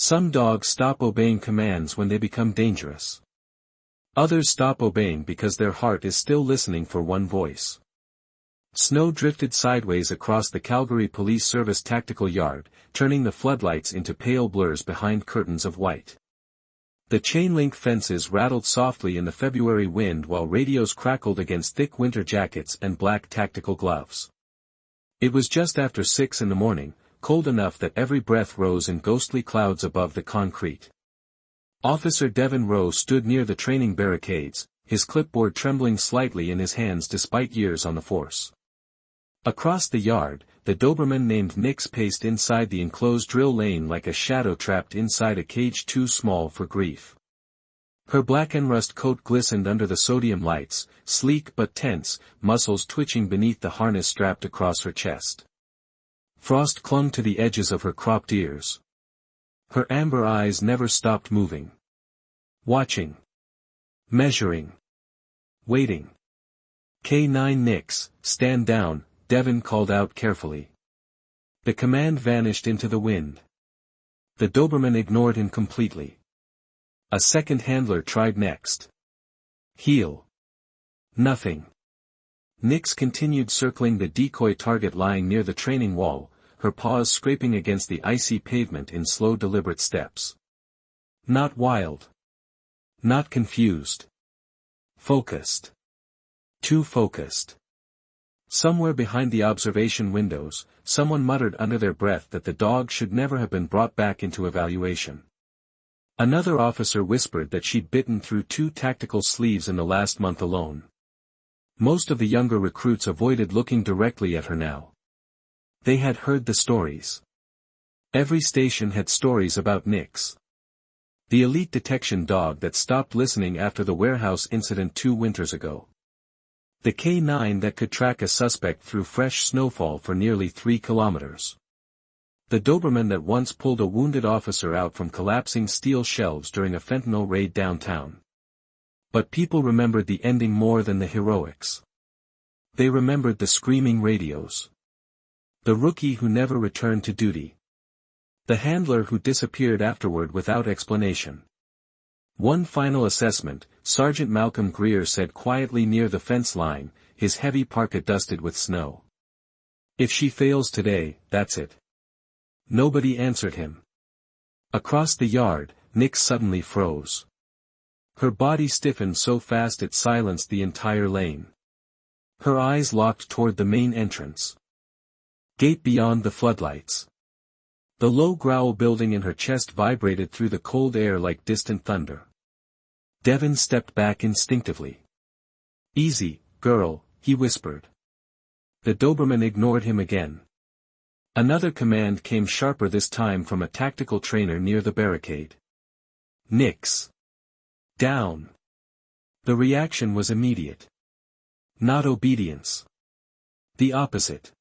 Some dogs stop obeying commands when they become dangerous. Others stop obeying because their heart is still listening for one voice. Snow drifted sideways across the Calgary Police Service Tactical Yard, turning the floodlights into pale blurs behind curtains of white. The chain-link fences rattled softly in the February wind while radios crackled against thick winter jackets and black tactical gloves. It was just after 6 in the morning, cold enough that every breath rose in ghostly clouds above the concrete. Officer Devin Rowe stood near the training barricades, his clipboard trembling slightly in his hands despite years on the force. Across the yard, the Doberman named Nix paced inside the enclosed drill lane like a shadow trapped inside a cage too small for grief. Her black and rust coat glistened under the sodium lights, sleek but tense, muscles twitching beneath the harness strapped across her chest. Frost clung to the edges of her cropped ears. Her amber eyes never stopped moving. Watching. Measuring. Waiting. K9 Nix, stand down, Devin called out carefully. The command vanished into the wind. The Doberman ignored him completely. A second handler tried next. Heel. Nothing. Nix continued circling the decoy target lying near the training wall, her paws scraping against the icy pavement in slow deliberate steps. Not wild. Not confused. Focused. Too focused. Somewhere behind the observation windows, someone muttered under their breath that the dog should never have been brought back into evaluation. Another officer whispered that she'd bitten through 2 tactical sleeves in the last month alone. Most of the younger recruits avoided looking directly at her now. They had heard the stories. Every station had stories about Nix. The elite detection dog that stopped listening after the warehouse incident 2 winters ago. The K9 that could track a suspect through fresh snowfall for nearly 3 kilometers. The Doberman that once pulled a wounded officer out from collapsing steel shelves during a fentanyl raid downtown. But people remembered the ending more than the heroics. They remembered the screaming radios. The rookie who never returned to duty. The handler who disappeared afterward without explanation. One final assessment, Sergeant Malcolm Greer said quietly near the fence line, his heavy parka dusted with snow. If she fails today, that's it. Nobody answered him. Across the yard, Nix suddenly froze. Her body stiffened so fast it silenced the entire lane. Her eyes locked toward the main entrance. Gate beyond the floodlights. The low growl building in her chest vibrated through the cold air like distant thunder. Devin stepped back instinctively. Easy, girl, he whispered. The Doberman ignored him again. Another command came sharper this time from a tactical trainer near the barricade. Nix. Down. The reaction was immediate. Not obedience. The opposite.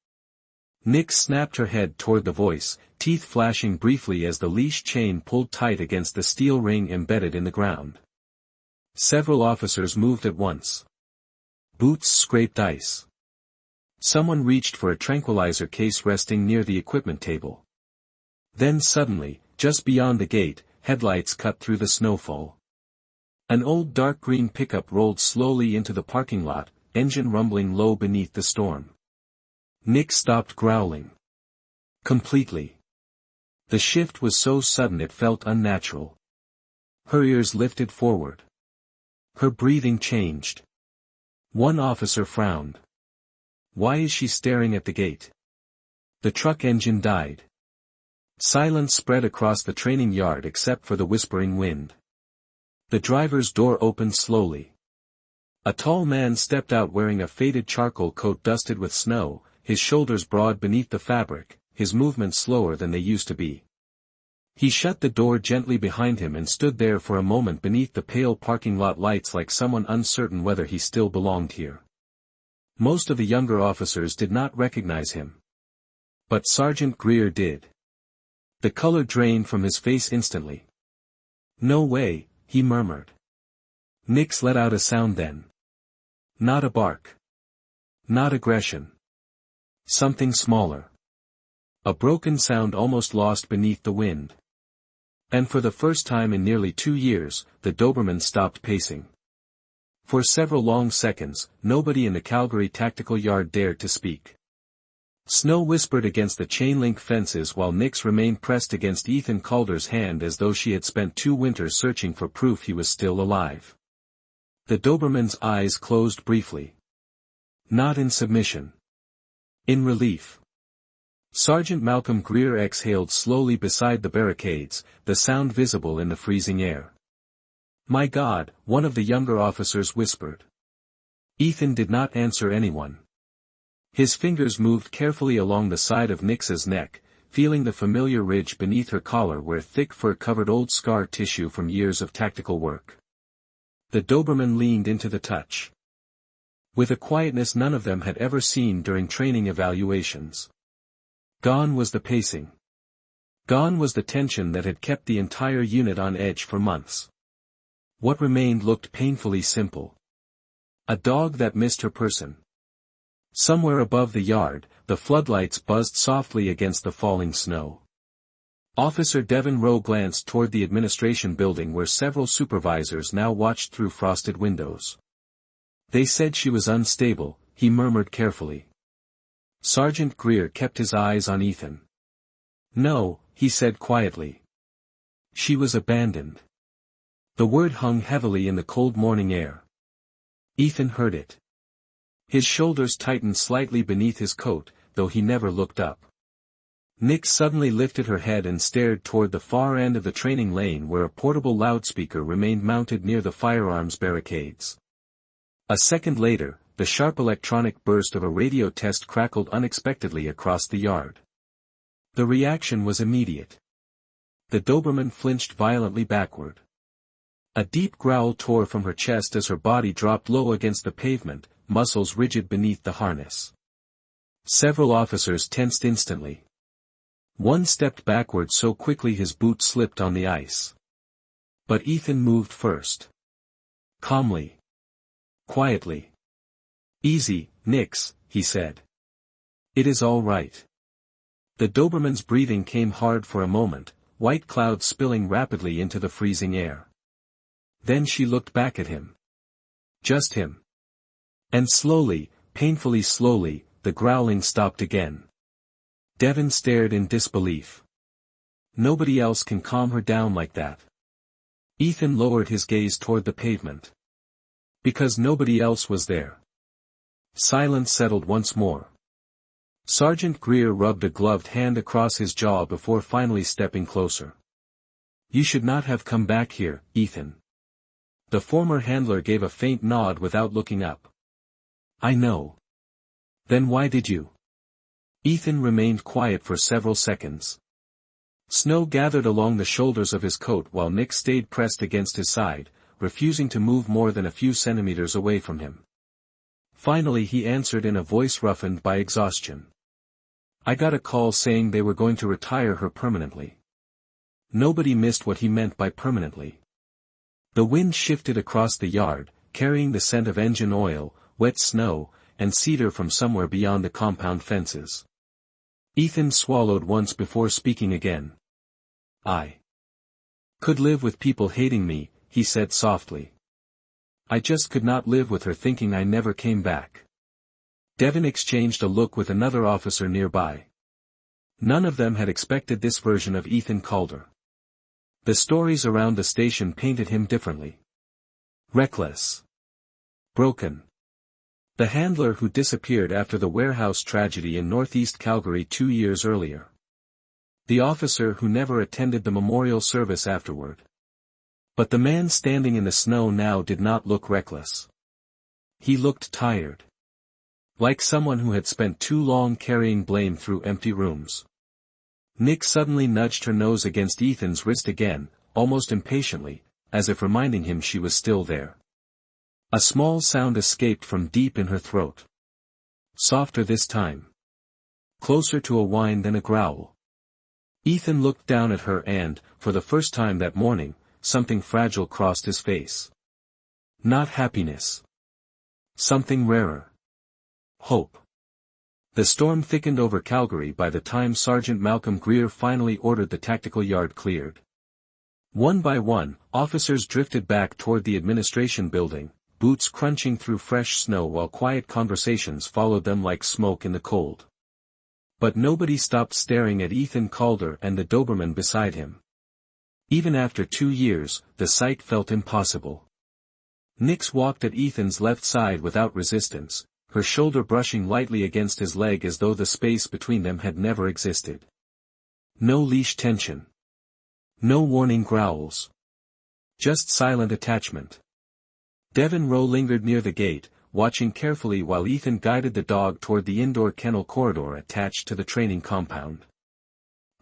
Nix snapped her head toward the voice, teeth flashing briefly as the leash chain pulled tight against the steel ring embedded in the ground. Several officers moved at once. Boots scraped ice. Someone reached for a tranquilizer case resting near the equipment table. Then suddenly, just beyond the gate, headlights cut through the snowfall. An old dark green pickup rolled slowly into the parking lot, engine rumbling low beneath the storm. Nix stopped growling. Completely. The shift was so sudden it felt unnatural. Her ears lifted forward. Her breathing changed. One officer frowned. Why is she staring at the gate? The truck engine died. Silence spread across the training yard except for the whispering wind. The driver's door opened slowly. A tall man stepped out wearing a faded charcoal coat dusted with snow, his shoulders broad beneath the fabric, his movements slower than they used to be. He shut the door gently behind him and stood there for a moment beneath the pale parking lot lights like someone uncertain whether he still belonged here. Most of the younger officers did not recognize him. But Sergeant Greer did. The color drained from his face instantly. No way, he murmured. Nix let out a sound then. Not a bark. Not aggression. Something smaller. A broken sound almost lost beneath the wind. And for the first time in nearly 2 years, the Doberman stopped pacing. For several long seconds, nobody in the Calgary tactical yard dared to speak. Snow whispered against the chain-link fences while Nix remained pressed against Ethan Calder's hand as though she had spent 2 winters searching for proof he was still alive. The Doberman's eyes closed briefly. Not in submission. In relief. Sergeant Malcolm Greer exhaled slowly beside the barricades, the sound visible in the freezing air. "My God," one of the younger officers whispered. Ethan did not answer anyone. His fingers moved carefully along the side of Nix's neck, feeling the familiar ridge beneath her collar where thick fur covered old scar tissue from years of tactical work. The Doberman leaned into the touch. With a quietness none of them had ever seen during training evaluations. Gone was the pacing. Gone was the tension that had kept the entire unit on edge for months. What remained looked painfully simple. A dog that missed her person. Somewhere above the yard, the floodlights buzzed softly against the falling snow. Officer Devin Rowe glanced toward the administration building where several supervisors now watched through frosted windows. "They said she was unstable," he murmured carefully. Sergeant Greer kept his eyes on Ethan. "No," he said quietly. "She was abandoned." The word hung heavily in the cold morning air. Ethan heard it. His shoulders tightened slightly beneath his coat, though he never looked up. Nix suddenly lifted her head and stared toward the far end of the training lane where a portable loudspeaker remained mounted near the firearms barricades. A second later, the sharp electronic burst of a radio test crackled unexpectedly across the yard. The reaction was immediate. The Doberman flinched violently backward. A deep growl tore from her chest as her body dropped low against the pavement, muscles rigid beneath the harness. Several officers tensed instantly. One stepped backward so quickly his boot slipped on the ice. But Ethan moved first. Calmly. Quietly. "Easy, Nix," he said. "It is all right." The Doberman's breathing came hard for a moment, white clouds spilling rapidly into the freezing air. Then she looked back at him. Just him. And slowly, painfully slowly, the growling stopped again. Devin stared in disbelief. "Nobody else can calm her down like that." Ethan lowered his gaze toward the pavement. "Because nobody else was there." Silence settled once more. Sergeant Greer rubbed a gloved hand across his jaw before finally stepping closer. "You should not have come back here, Ethan." The former handler gave a faint nod without looking up. "I know." "Then why did you?" Ethan remained quiet for several seconds. Snow gathered along the shoulders of his coat while Nix stayed pressed against his side, refusing to move more than a few centimeters away from him. Finally he answered in a voice roughened by exhaustion. "I got a call saying they were going to retire her permanently." Nobody missed what he meant by permanently. The wind shifted across the yard, carrying the scent of engine oil, wet snow, and cedar from somewhere beyond the compound fences. Ethan swallowed once before speaking again. "I could live with people hating me," he said softly. "I just could not live with her thinking I never came back." Devin exchanged a look with another officer nearby. None of them had expected this version of Ethan Calder. The stories around the station painted him differently. Reckless. Broken. The handler who disappeared after the warehouse tragedy in northeast Calgary 2 years earlier. The officer who never attended the memorial service afterward. But the man standing in the snow now did not look reckless. He looked tired. Like someone who had spent too long carrying blame through empty rooms. Nick suddenly nudged her nose against Ethan's wrist again, almost impatiently, as if reminding him she was still there. A small sound escaped from deep in her throat. Softer this time. Closer to a whine than a growl. Ethan looked down at her and, for the first time that morning, something fragile crossed his face. Not happiness. Something rarer. Hope. The storm thickened over Calgary by the time Sergeant Malcolm Greer finally ordered the tactical yard cleared. One by one, officers drifted back toward the administration building, boots crunching through fresh snow while quiet conversations followed them like smoke in the cold. But nobody stopped staring at Ethan Calder and the Doberman beside him. Even after 2 years, the sight felt impossible. Nix walked at Ethan's left side without resistance, her shoulder brushing lightly against his leg as though the space between them had never existed. No leash tension. No warning growls. Just silent attachment. Devin Rowe lingered near the gate, watching carefully while Ethan guided the dog toward the indoor kennel corridor attached to the training compound.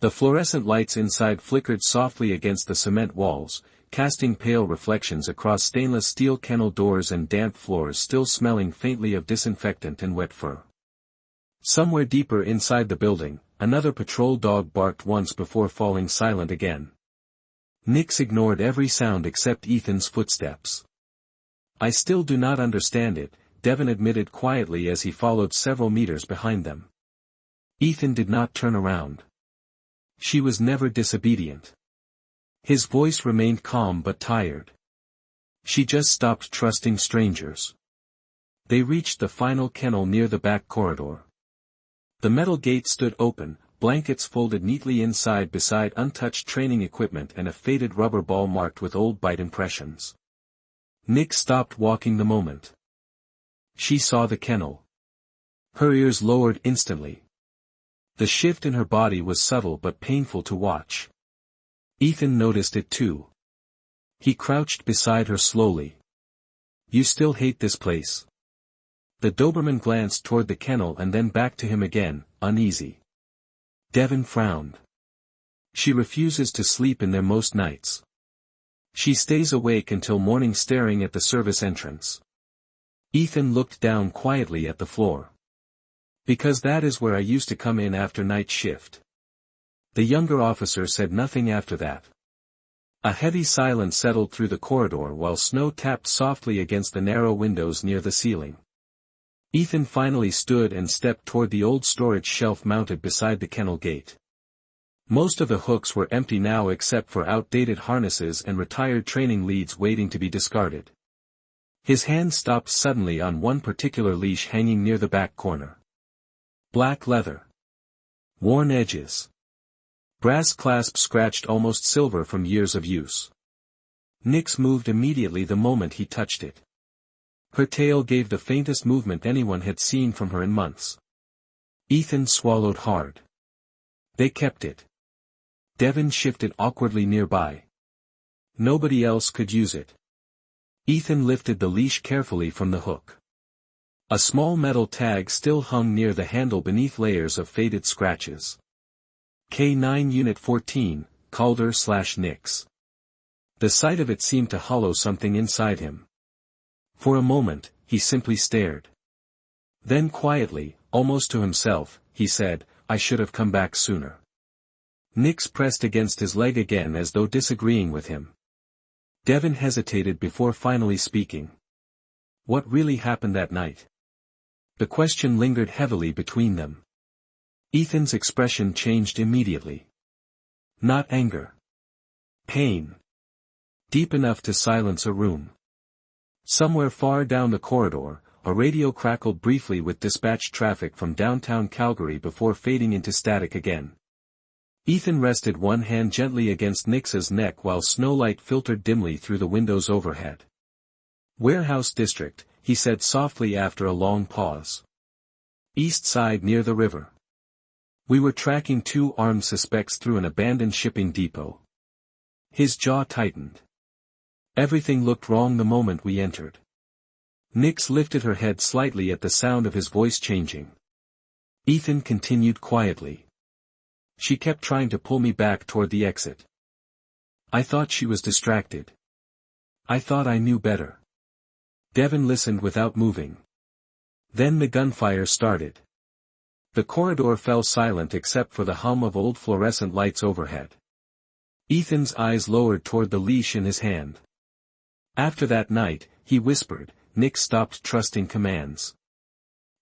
The fluorescent lights inside flickered softly against the cement walls, casting pale reflections across stainless steel kennel doors and damp floors still smelling faintly of disinfectant and wet fur. Somewhere deeper inside the building, another patrol dog barked once before falling silent again. Nix ignored every sound except Ethan's footsteps. "I still do not understand it," Devin admitted quietly as he followed several meters behind them. Ethan did not turn around. She was never disobedient. His voice remained calm but tired. She just stopped trusting strangers. They reached the final kennel near the back corridor. The metal gate stood open, blankets folded neatly inside beside untouched training equipment and a faded rubber ball marked with old bite impressions. Nick stopped walking the moment she saw the kennel. Her ears lowered instantly. The shift in her body was subtle but painful to watch. Ethan noticed it too. He crouched beside her slowly. "You still hate this place?" The Doberman glanced toward the kennel and then back to him again, uneasy. Devin frowned. "She refuses to sleep in there most nights. She stays awake until morning staring at the service entrance." Ethan looked down quietly at the floor. "Because that is where I used to come in after night shift." The younger officer said nothing after that. A heavy silence settled through the corridor while snow tapped softly against the narrow windows near the ceiling. Ethan finally stood and stepped toward the old storage shelf mounted beside the kennel gate. Most of the hooks were empty now except for outdated harnesses and retired training leads waiting to be discarded. His hand stopped suddenly on one particular leash hanging near the back corner. Black leather. Worn edges. Brass clasp scratched almost silver from years of use. Nix moved immediately the moment he touched it. Her tail gave the faintest movement anyone had seen from her in months. Ethan swallowed hard. They kept it. Devin shifted awkwardly nearby. Nobody else could use it. Ethan lifted the leash carefully from the hook. A small metal tag still hung near the handle beneath layers of faded scratches. K9 Unit 14, Calder/Nix. The sight of it seemed to hollow something inside him. For a moment, he simply stared. Then quietly, almost to himself, he said, "I should have come back sooner." Nix pressed against his leg again as though disagreeing with him. Devin hesitated before finally speaking. What really happened that night? The question lingered heavily between them. Ethan's expression changed immediately. Not anger. Pain. Deep enough to silence a room. Somewhere far down the corridor, a radio crackled briefly with dispatch traffic from downtown Calgary before fading into static again. Ethan rested one hand gently against Nix's neck while snowlight filtered dimly through the windows overhead. "Warehouse District," he said softly after a long pause. "East side near the river. We were tracking 2 armed suspects through an abandoned shipping depot." His jaw tightened. "Everything looked wrong the moment we entered." Nix lifted her head slightly at the sound of his voice changing. Ethan continued quietly. "She kept trying to pull me back toward the exit. I thought she was distracted. I thought I knew better." Devin listened without moving. Then the gunfire started. The corridor fell silent except for the hum of old fluorescent lights overhead. Ethan's eyes lowered toward the leash in his hand. "After that night," he whispered, "Nick stopped trusting commands.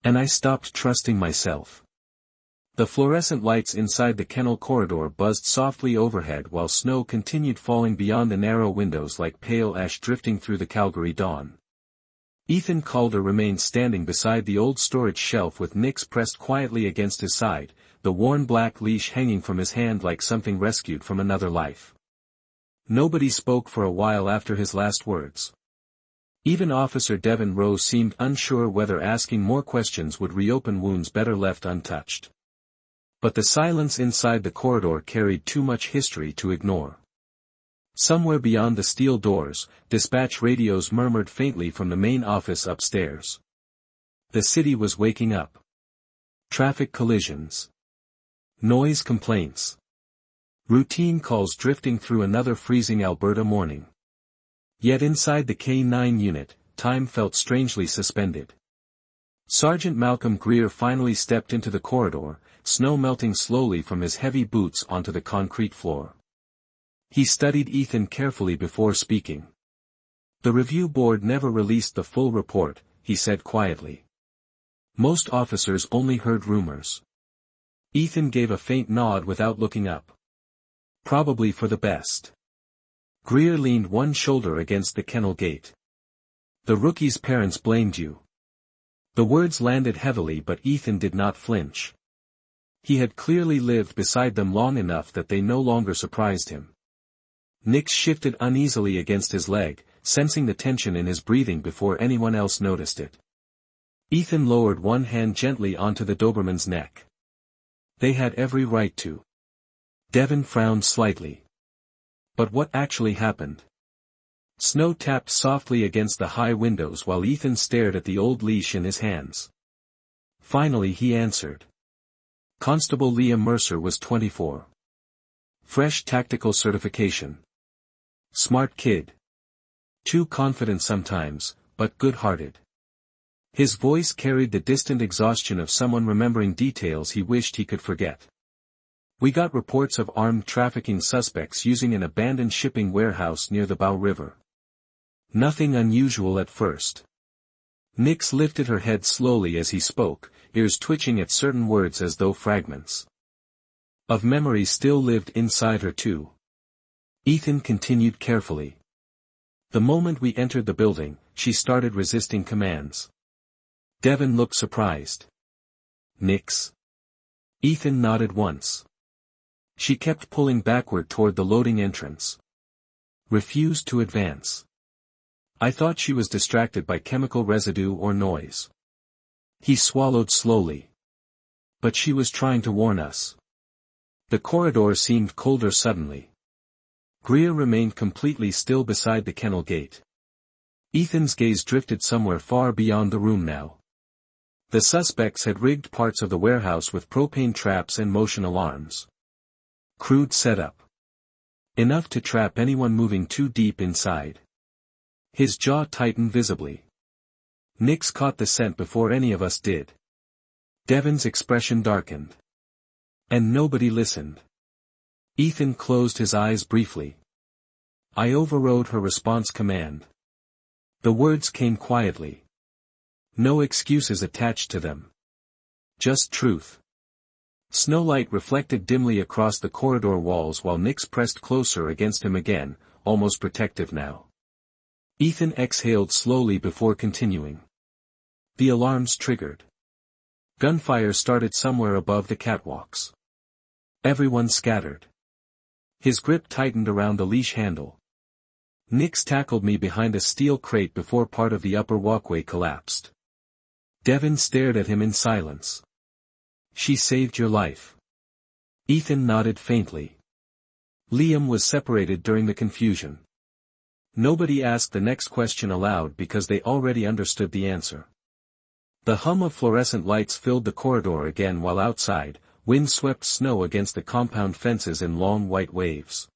And I stopped trusting myself." The fluorescent lights inside the kennel corridor buzzed softly overhead while snow continued falling beyond the narrow windows like pale ash drifting through the Calgary dawn. Ethan Calder remained standing beside the old storage shelf with Nix pressed quietly against his side, the worn black leash hanging from his hand like something rescued from another life. Nobody spoke for a while after his last words. Even Officer Devin Rose seemed unsure whether asking more questions would reopen wounds better left untouched. But the silence inside the corridor carried too much history to ignore. Somewhere beyond the steel doors, dispatch radios murmured faintly from the main office upstairs. The city was waking up. Traffic collisions. Noise complaints. Routine calls drifting through another freezing Alberta morning. Yet inside the K-9 unit, time felt strangely suspended. Sergeant Malcolm Greer finally stepped into the corridor, snow melting slowly from his heavy boots onto the concrete floor. He studied Ethan carefully before speaking. "The review board never released the full report," he said quietly. "Most officers only heard rumors." Ethan gave a faint nod without looking up. "Probably for the best." Greer leaned one shoulder against the kennel gate. "The rookie's parents blamed you." The words landed heavily, but Ethan did not flinch. He had clearly lived beside them long enough that they no longer surprised him. Nix shifted uneasily against his leg, sensing the tension in his breathing before anyone else noticed it. Ethan lowered one hand gently onto the Doberman's neck. "They had every right to." Devin frowned slightly. "But what actually happened?" Snow tapped softly against the high windows while Ethan stared at the old leash in his hands. Finally he answered. Constable Liam Mercer was 24. Fresh tactical certification. Smart kid. Too confident sometimes, but good-hearted. His voice carried the distant exhaustion of someone remembering details he wished he could forget. "We got reports of armed trafficking suspects using an abandoned shipping warehouse near the Bow River. Nothing unusual at first." Nix lifted her head slowly as he spoke, ears twitching at certain words as though fragments of memory still lived inside her too. Ethan continued carefully. "The moment we entered the building, she started resisting commands." Devin looked surprised. "Nix?" Ethan nodded once. "She kept pulling backward toward the loading entrance. Refused to advance. I thought she was distracted by chemical residue or noise." He swallowed slowly. "But she was trying to warn us." The corridor seemed colder suddenly. Greer remained completely still beside the kennel gate. Ethan's gaze drifted somewhere far beyond the room now. The suspects had rigged parts of the warehouse with propane traps and motion alarms. Crude setup. Enough to trap anyone moving too deep inside. His jaw tightened visibly. Nix caught the scent before any of us did. Devin's expression darkened. And nobody listened. Ethan closed his eyes briefly. "I overrode her response command." The words came quietly. No excuses attached to them. Just truth. Snowlight reflected dimly across the corridor walls while Nix pressed closer against him again, almost protective now. Ethan exhaled slowly before continuing. The alarms triggered. Gunfire started somewhere above the catwalks. Everyone scattered. His grip tightened around the leash handle. Nix tackled me behind a steel crate before part of the upper walkway collapsed. Devin stared at him in silence. "She saved your life." Ethan nodded faintly. Liam was separated during the confusion. Nobody asked the next question aloud because they already understood the answer. The hum of fluorescent lights filled the corridor again while outside, wind swept snow against the compound fences in long white waves.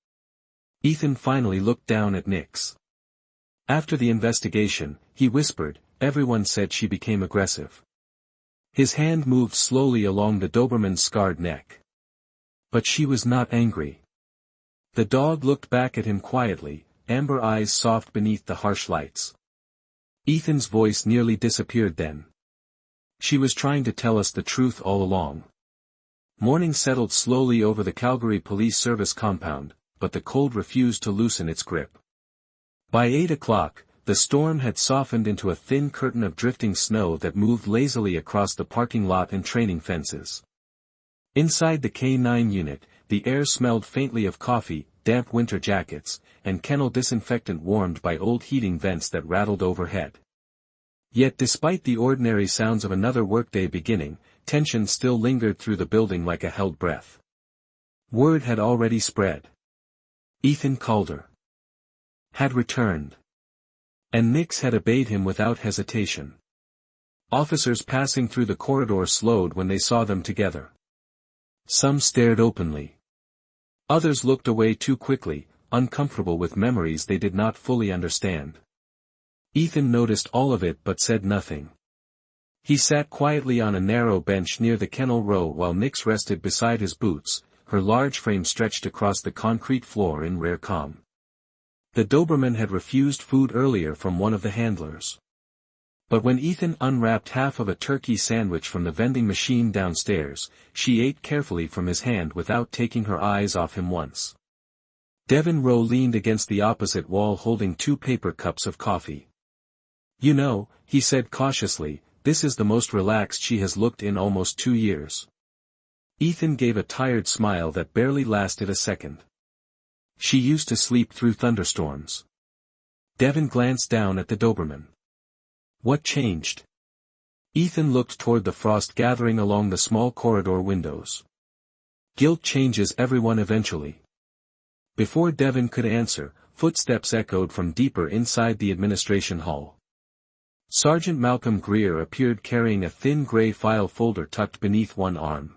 Ethan finally looked down at Nix. After the investigation, he whispered, everyone said she became aggressive. His hand moved slowly along the Doberman's scarred neck. But she was not angry. The dog looked back at him quietly, amber eyes soft beneath the harsh lights. Ethan's voice nearly disappeared then. She was trying to tell us the truth all along. Morning settled slowly over the Calgary Police Service compound, but the cold refused to loosen its grip. By 8 o'clock, the storm had softened into a thin curtain of drifting snow that moved lazily across the parking lot and training fences. Inside the K-9 unit, the air smelled faintly of coffee, damp winter jackets, and kennel disinfectant warmed by old heating vents that rattled overhead. Yet despite the ordinary sounds of another workday beginning, tension still lingered through the building like a held breath. Word had already spread. Ethan Calder had returned. And Nix had obeyed him without hesitation. Officers passing through the corridor slowed when they saw them together. Some stared openly. Others looked away too quickly, uncomfortable with memories they did not fully understand. Ethan noticed all of it but said nothing. He sat quietly on a narrow bench near the kennel row while Nix rested beside his boots, her large frame stretched across the concrete floor in rare calm. The Doberman had refused food earlier from one of the handlers. But when Ethan unwrapped half of a turkey sandwich from the vending machine downstairs, she ate carefully from his hand without taking her eyes off him once. Devin Rowe leaned against the opposite wall holding 2 paper cups of coffee. "You know," he said cautiously, "this is the most relaxed she has looked in almost 2 years." Ethan gave a tired smile that barely lasted a second. "She used to sleep through thunderstorms." Devin glanced down at the Doberman. "What changed?" Ethan looked toward the frost gathering along the small corridor windows. "Guilt changes everyone eventually." Before Devin could answer, footsteps echoed from deeper inside the administration hall. Sergeant Malcolm Greer appeared carrying a thin gray file folder tucked beneath one arm.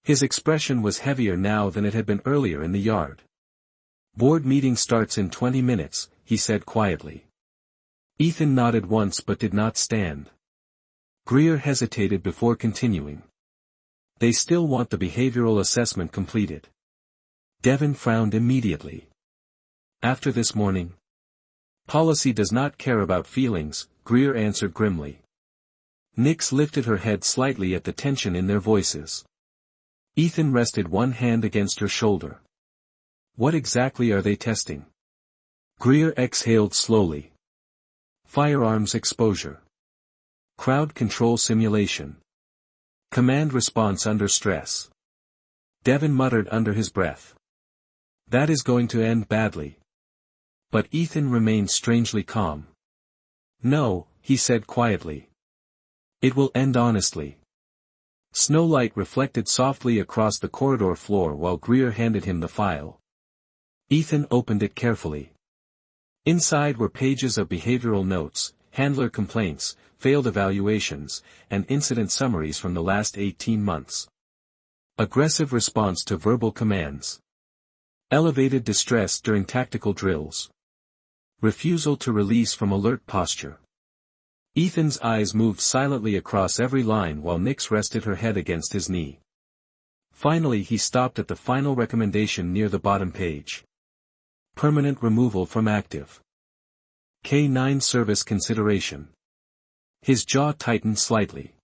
His expression was heavier now than it had been earlier in the yard. "Board meeting starts in 20 minutes, he said quietly. Ethan nodded once but did not stand. Greer hesitated before continuing. "They still want the behavioral assessment completed." Devin frowned immediately. "After this morning?" "Policy does not care about feelings," Greer answered grimly. Nix lifted her head slightly at the tension in their voices. Ethan rested one hand against her shoulder. "What exactly are they testing?" Greer exhaled slowly. "Firearms exposure. Crowd control simulation. Command response under stress." Devin muttered under his breath. "That is going to end badly." But Ethan remained strangely calm. "No," he said quietly. "It will end honestly." Snowlight reflected softly across the corridor floor while Greer handed him the file. Ethan opened it carefully. Inside were pages of behavioral notes, handler complaints, failed evaluations, and incident summaries from the last 18 months. Aggressive response to verbal commands. Elevated distress during tactical drills. Refusal to release from alert posture. Ethan's eyes moved silently across every line while Nix rested her head against his knee. Finally he stopped at the final recommendation near the bottom page. Permanent removal from active. K-9 service consideration. His jaw tightened slightly.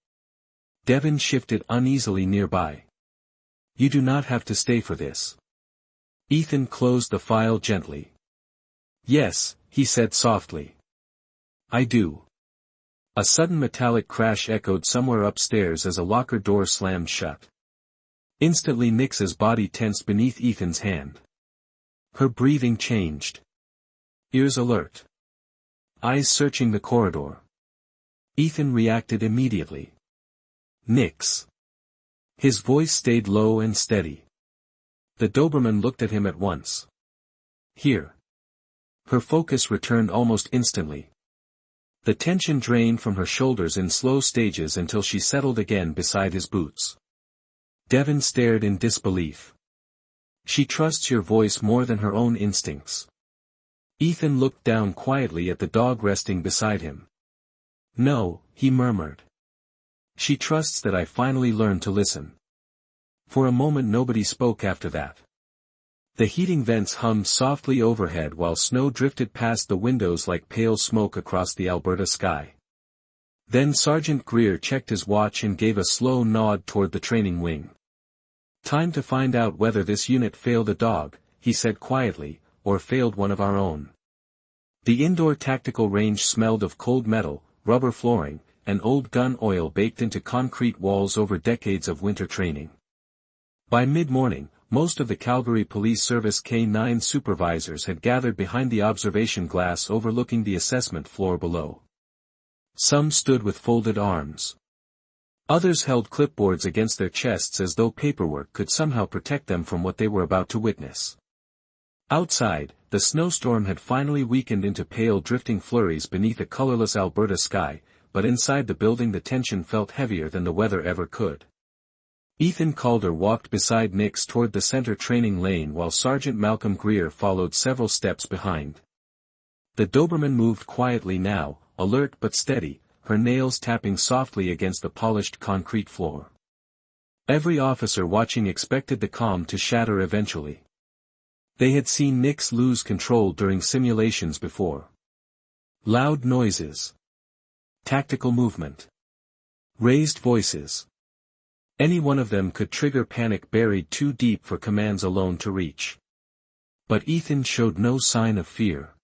Devin shifted uneasily nearby. "You do not have to stay for this." Ethan closed the file gently. "Yes," he said softly. "I do." A sudden metallic crash echoed somewhere upstairs as a locker door slammed shut. Instantly Nix's body tensed beneath Ethan's hand. Her breathing changed. Ears alert. Eyes searching the corridor. Ethan reacted immediately. "Nix." His voice stayed low and steady. The Doberman looked at him at once. "Here." Her focus returned almost instantly. The tension drained from her shoulders in slow stages until she settled again beside his boots. Devin stared in disbelief. "She trusts your voice more than her own instincts." Ethan looked down quietly at the dog resting beside him. "No," he murmured. "She trusts that I finally learned to listen." For a moment nobody spoke after that. The heating vents hummed softly overhead while snow drifted past the windows like pale smoke across the Alberta sky. Then Sergeant Greer checked his watch and gave a slow nod toward the training wing. Time to find out whether this unit failed a dog, he said quietly, or failed one of our own. The indoor tactical range smelled of cold metal, rubber flooring, and old gun oil baked into concrete walls over decades of winter training. By mid-morning, most of the Calgary Police Service K-9 supervisors had gathered behind the observation glass overlooking the assessment floor below. Some stood with folded arms. Others held clipboards against their chests as though paperwork could somehow protect them from what they were about to witness. Outside, the snowstorm had finally weakened into pale drifting flurries beneath a colorless Alberta sky, but inside the building the tension felt heavier than the weather ever could. Ethan Calder walked beside Nix toward the center training lane while Sergeant Malcolm Greer followed several steps behind. The Doberman moved quietly now, alert but steady, her nails tapping softly against the polished concrete floor. Every officer watching expected the calm to shatter eventually. They had seen Nix lose control during simulations before. Loud noises. Tactical movement. Raised voices. Any one of them could trigger panic buried too deep for commands alone to reach. But Ethan showed no sign of fear.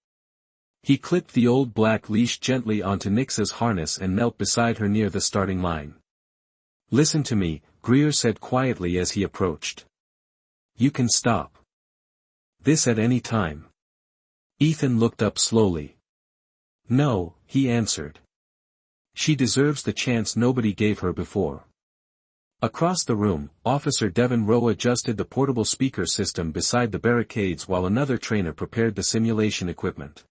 He clipped the old black leash gently onto Nix's harness and knelt beside her near the starting line. "Listen to me," Greer said quietly as he approached. "You can stop this at any time." Ethan looked up slowly. "No," he answered. "She deserves the chance nobody gave her before." Across the room, Officer Devin Rowe adjusted the portable speaker system beside the barricades while another trainer prepared the simulation equipment.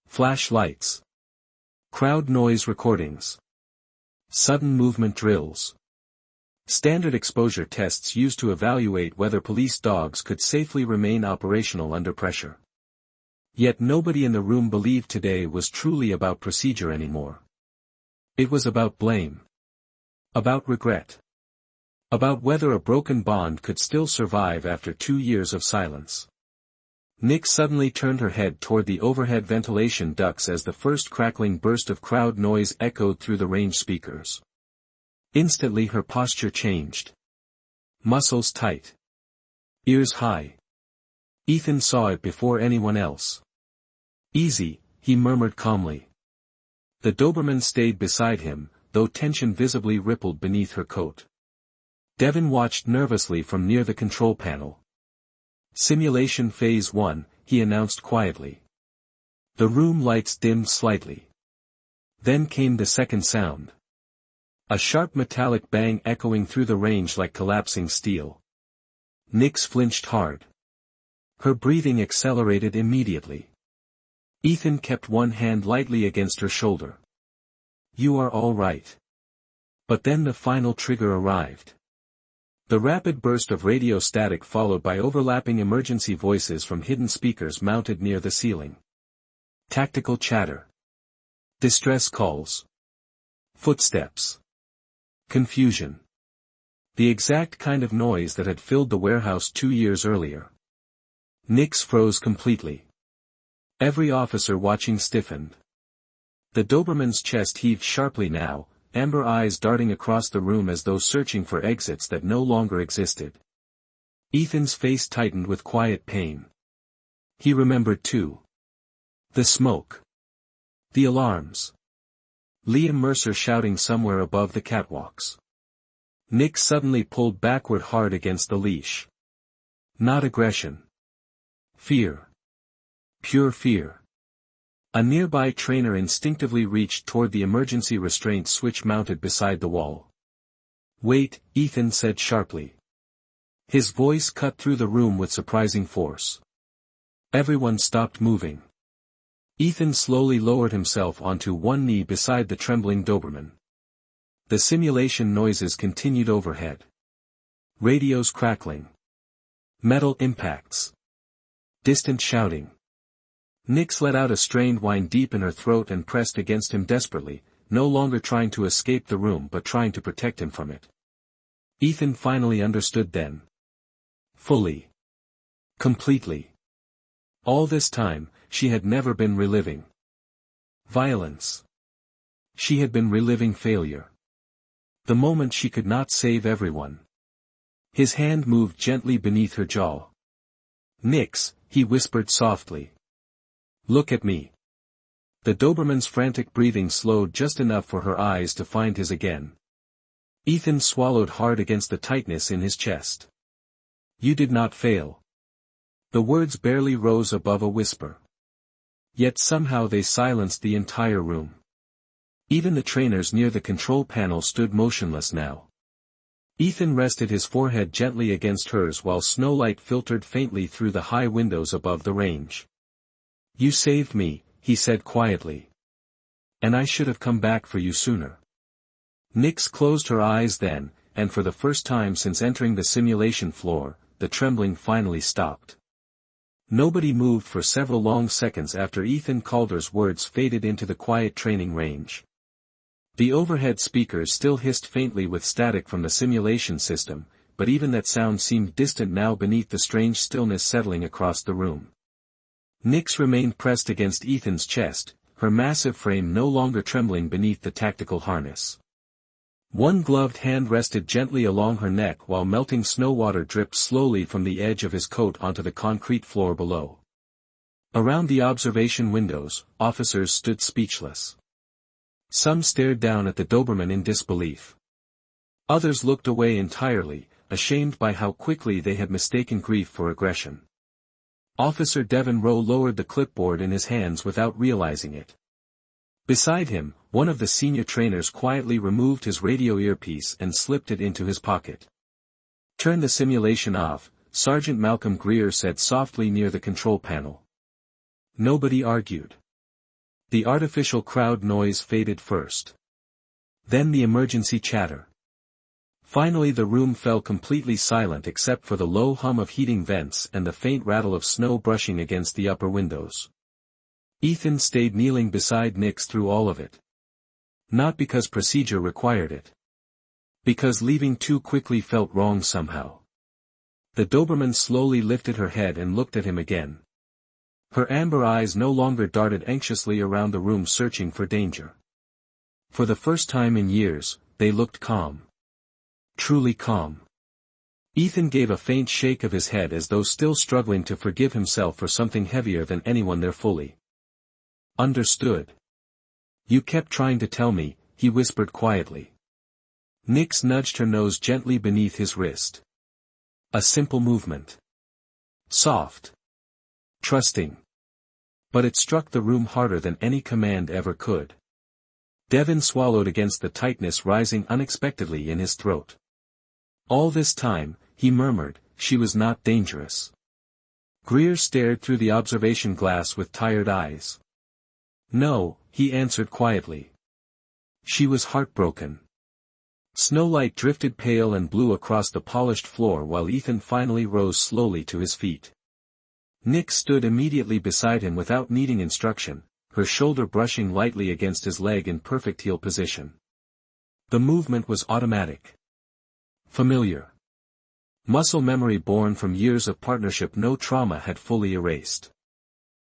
Flashlights. Crowd noise recordings. Sudden movement drills. Standard exposure tests used to evaluate whether police dogs could safely remain operational under pressure. Yet nobody in the room believed today was truly about procedure anymore. It was about blame. About regret. About whether a broken bond could still survive after 2 years of silence. Nix suddenly turned her head toward the overhead ventilation ducts as the first crackling burst of crowd noise echoed through the range speakers. Instantly her posture changed. Muscles tight. Ears high. Ethan saw it before anyone else. "Easy," he murmured calmly. The Doberman stayed beside him, though tension visibly rippled beneath her coat. Devin watched nervously from near the control panel. "Simulation Phase 1, he announced quietly. The room lights dimmed slightly. Then came the second sound. A sharp metallic bang echoing through the range like collapsing steel. Nix flinched hard. Her breathing accelerated immediately. Ethan kept one hand lightly against her shoulder. "You are all right." But then the final trigger arrived. The rapid burst of radio static followed by overlapping emergency voices from hidden speakers mounted near the ceiling. Tactical chatter. Distress calls. Footsteps. Confusion. The exact kind of noise that had filled the warehouse 2 years earlier. Nix froze completely. Every officer watching stiffened. The Doberman's chest heaved sharply now, amber eyes darting across the room as though searching for exits that no longer existed. Ethan's face tightened with quiet pain. He remembered too. The smoke. The alarms. Liam Mercer shouting somewhere above the catwalks. Nix suddenly pulled backward hard against the leash. Not aggression. Fear. Pure fear. A nearby trainer instinctively reached toward the emergency restraint switch mounted beside the wall. "Wait," Ethan said sharply. His voice cut through the room with surprising force. Everyone stopped moving. Ethan slowly lowered himself onto one knee beside the trembling Doberman. The simulation noises continued overhead. Radios crackling. Metal impacts. Distant shouting. Nix let out a strained whine deep in her throat and pressed against him desperately, no longer trying to escape the room but trying to protect him from it. Ethan finally understood then. Fully. Completely. All this time, she had never been reliving violence. She had been reliving failure. The moment she could not save everyone. His hand moved gently beneath her jaw. "Nix," he whispered softly. "Look at me." The Doberman's frantic breathing slowed just enough for her eyes to find his again. Ethan swallowed hard against the tightness in his chest. "You did not fail." The words barely rose above a whisper. Yet somehow they silenced the entire room. Even the trainers near the control panel stood motionless now. Ethan rested his forehead gently against hers while snowlight filtered faintly through the high windows above the range. "You saved me," he said quietly. "And I should have come back for you sooner." Nix closed her eyes then, and for the first time since entering the simulation floor, the trembling finally stopped. Nobody moved for several long seconds after Ethan Calder's words faded into the quiet training range. The overhead speakers still hissed faintly with static from the simulation system, but even that sound seemed distant now beneath the strange stillness settling across the room. Nix remained pressed against Ethan's chest, her massive frame no longer trembling beneath the tactical harness. One gloved hand rested gently along her neck while melting snow water dripped slowly from the edge of his coat onto the concrete floor below. Around the observation windows, officers stood speechless. Some stared down at the Doberman in disbelief. Others looked away entirely, ashamed by how quickly they had mistaken grief for aggression. Officer Devin Rowe lowered the clipboard in his hands without realizing it. Beside him, one of the senior trainers quietly removed his radio earpiece and slipped it into his pocket. "Turn the simulation off," Sergeant Malcolm Greer said softly near the control panel. Nobody argued. The artificial crowd noise faded first. Then the emergency chatter. Finally the room fell completely silent except for the low hum of heating vents and the faint rattle of snow brushing against the upper windows. Ethan stayed kneeling beside Nix through all of it. Not because procedure required it. Because leaving too quickly felt wrong somehow. The Doberman slowly lifted her head and looked at him again. Her amber eyes no longer darted anxiously around the room searching for danger. For the first time in years, they looked calm. Truly calm. Ethan gave a faint shake of his head as though still struggling to forgive himself for something heavier than anyone there fully understood. "You kept trying to tell me," he whispered quietly. Nix nudged her nose gently beneath his wrist. A simple movement. Soft. Trusting. But it struck the room harder than any command ever could. Devin swallowed against the tightness rising unexpectedly in his throat. "All this time," he murmured, "she was not dangerous." Greer stared through the observation glass with tired eyes. "No," he answered quietly. "She was heartbroken." Snowlight drifted pale and blue across the polished floor while Ethan finally rose slowly to his feet. Nix stood immediately beside him without needing instruction, her shoulder brushing lightly against his leg in perfect heel position. The movement was automatic. Familiar. Muscle memory born from years of partnership no trauma had fully erased.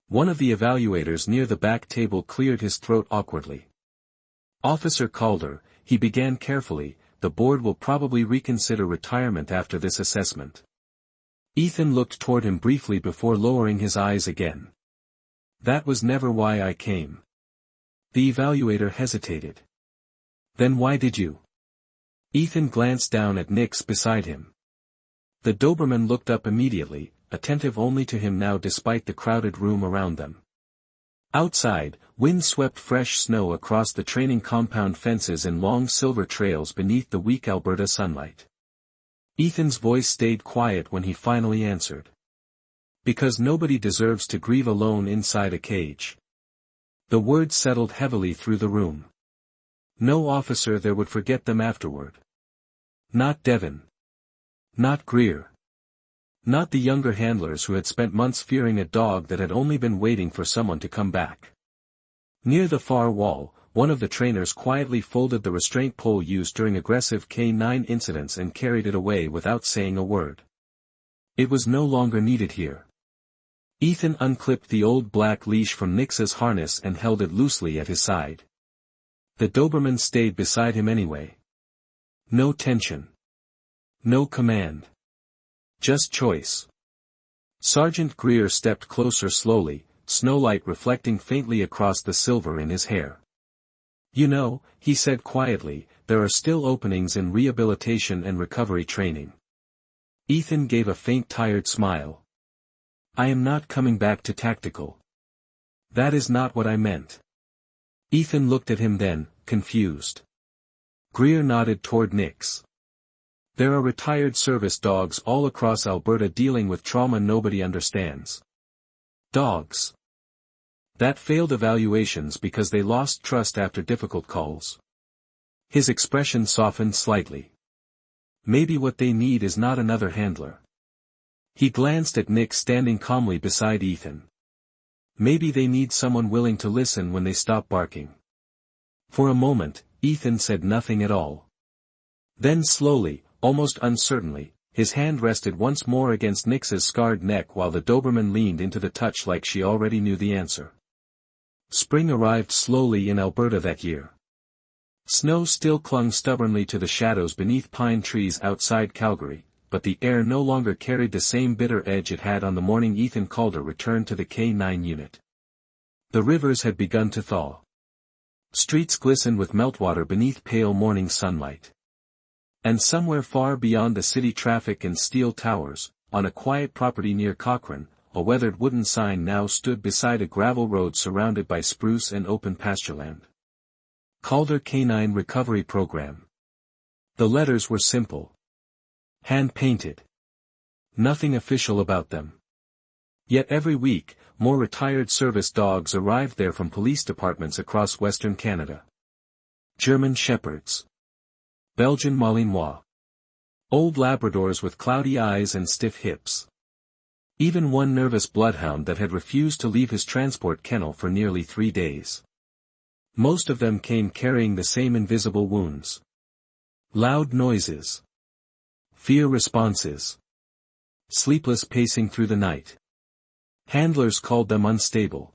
One of the evaluators near the back table cleared his throat awkwardly. "Officer Calder," he began carefully, "the board will probably reconsider retirement after this assessment." Ethan looked toward him briefly before lowering his eyes again. "That was never why I came." The evaluator hesitated. "Then why did you?" Ethan glanced down at Nix beside him. The Doberman looked up immediately, attentive only to him now despite the crowded room around them. Outside, wind swept fresh snow across the training compound fences in long silver trails beneath the weak Alberta sunlight. Ethan's voice stayed quiet when he finally answered. "Because nobody deserves to grieve alone inside a cage." The words settled heavily through the room. No officer there would forget them afterward. Not Devin. Not Greer. Not the younger handlers who had spent months fearing a dog that had only been waiting for someone to come back. Near the far wall, one of the trainers quietly folded the restraint pole used during aggressive K9 incidents and carried it away without saying a word. It was no longer needed here. Ethan unclipped the old black leash from Nix's harness and held it loosely at his side. The Doberman stayed beside him anyway. No tension. No command. Just choice. Sergeant Greer stepped closer slowly, snowlight reflecting faintly across the silver in his hair. You know, he said quietly, there are still openings in rehabilitation and recovery training. Ethan gave a faint tired smile. I am not coming back to tactical. That is not what I meant. Ethan looked at him then, confused. Greer nodded toward Nix. There are retired service dogs all across Alberta dealing with trauma nobody understands. Dogs that failed evaluations because they lost trust after difficult calls. His expression softened slightly. Maybe what they need is not another handler. He glanced at Nick standing calmly beside Ethan. Maybe they need someone willing to listen when they stop barking. For a moment, Ethan said nothing at all. Then slowly, almost uncertainly, his hand rested once more against Nix's scarred neck while the Doberman leaned into the touch like she already knew the answer. Spring arrived slowly in Alberta that year. Snow still clung stubbornly to the shadows beneath pine trees outside Calgary, but the air no longer carried the same bitter edge it had on the morning Ethan Calder returned to the K-9 unit. The rivers had begun to thaw. Streets glistened with meltwater beneath pale morning sunlight. And somewhere far beyond the city traffic and steel towers, on a quiet property near Cochrane, a weathered wooden sign now stood beside a gravel road surrounded by spruce and open pastureland. Calder K-9 Recovery Program. The letters were simple. Hand-painted. Nothing official about them. Yet every week, more retired service dogs arrived there from police departments across Western Canada. German Shepherds. Belgian Malinois. Old Labradors with cloudy eyes and stiff hips. Even one nervous bloodhound that had refused to leave his transport kennel for nearly 3 days. Most of them came carrying the same invisible wounds. Loud noises. Fear responses. Sleepless pacing through the night. Handlers called them unstable.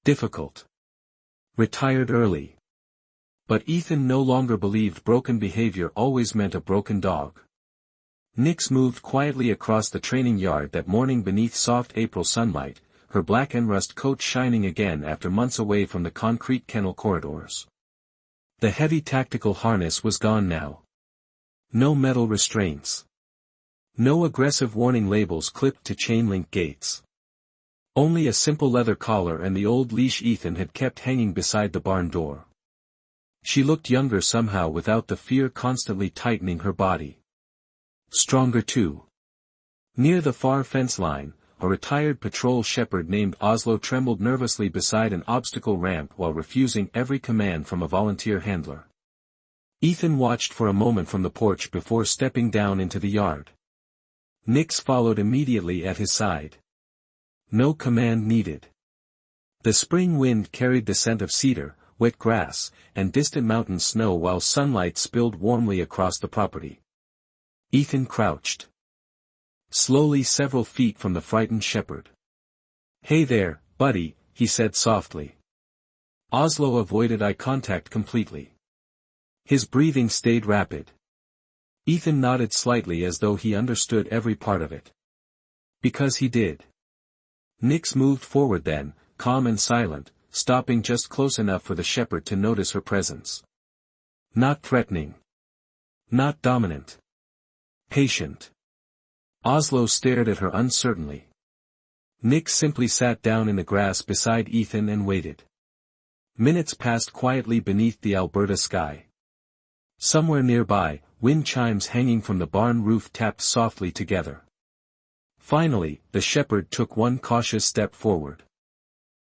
Difficult. Retired early. But Ethan no longer believed broken behavior always meant a broken dog. Nix moved quietly across the training yard that morning beneath soft April sunlight, her black and rust coat shining again after months away from the concrete kennel corridors. The heavy tactical harness was gone now. No metal restraints. No aggressive warning labels clipped to chain-link gates. Only a simple leather collar and the old leash Ethan had kept hanging beside the barn door. She looked younger somehow without the fear constantly tightening her body. Stronger too. Near the far fence line, a retired patrol shepherd named Oslo trembled nervously beside an obstacle ramp while refusing every command from a volunteer handler. Ethan watched for a moment from the porch before stepping down into the yard. Nix followed immediately at his side. No command needed. The spring wind carried the scent of cedar, wet grass, and distant mountain snow while sunlight spilled warmly across the property. Ethan crouched. Slowly several feet from the frightened shepherd. Hey there, buddy, he said softly. Oslo avoided eye contact completely. His breathing stayed rapid. Ethan nodded slightly as though he understood every part of it. Because he did. Nix moved forward then, calm and silent, stopping just close enough for the shepherd to notice her presence. Not threatening. Not dominant. Patient. Oslo stared at her uncertainly. Nix simply sat down in the grass beside Ethan and waited. Minutes passed quietly beneath the Alberta sky. Somewhere nearby, wind chimes hanging from the barn roof tapped softly together. Finally, the shepherd took one cautious step forward.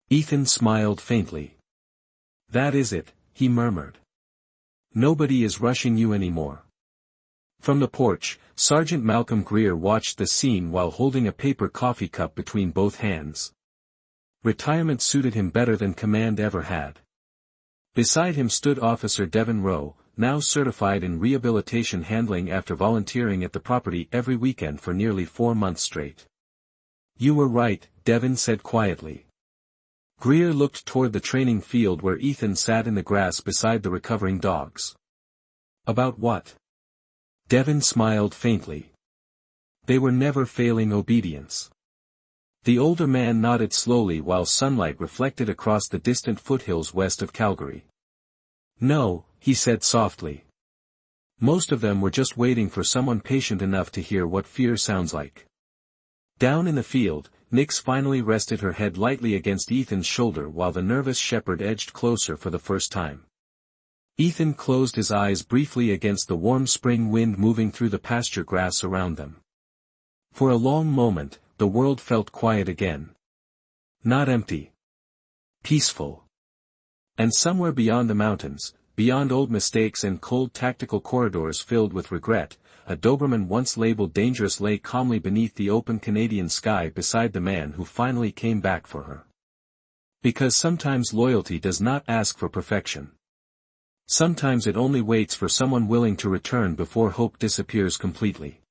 Ethan smiled faintly. That is it, he murmured. Nobody is rushing you anymore. From the porch, Sergeant Malcolm Greer watched the scene while holding a paper coffee cup between both hands. Retirement suited him better than command ever had. Beside him stood Officer Devin Rowe, now certified in rehabilitation handling after volunteering at the property every weekend for nearly 4 months straight. You were right, Devin said quietly. Greer looked toward the training field where Ethan sat in the grass beside the recovering dogs. About what? Devin smiled faintly. They were never failing obedience. The older man nodded slowly while sunlight reflected across the distant foothills west of Calgary. No, he said softly. Most of them were just waiting for someone patient enough to hear what fear sounds like. Down in the field, Nyx finally rested her head lightly against Ethan's shoulder while the nervous shepherd edged closer for the first time. Ethan closed his eyes briefly against the warm spring wind moving through the pasture grass around them. For a long moment, the world felt quiet again. Not empty. Peaceful. And somewhere beyond the mountains, beyond old mistakes and cold tactical corridors filled with regret, a Doberman once labeled dangerous lay calmly beneath the open Canadian sky beside the man who finally came back for her. Because sometimes loyalty does not ask for perfection. Sometimes it only waits for someone willing to return before hope disappears completely.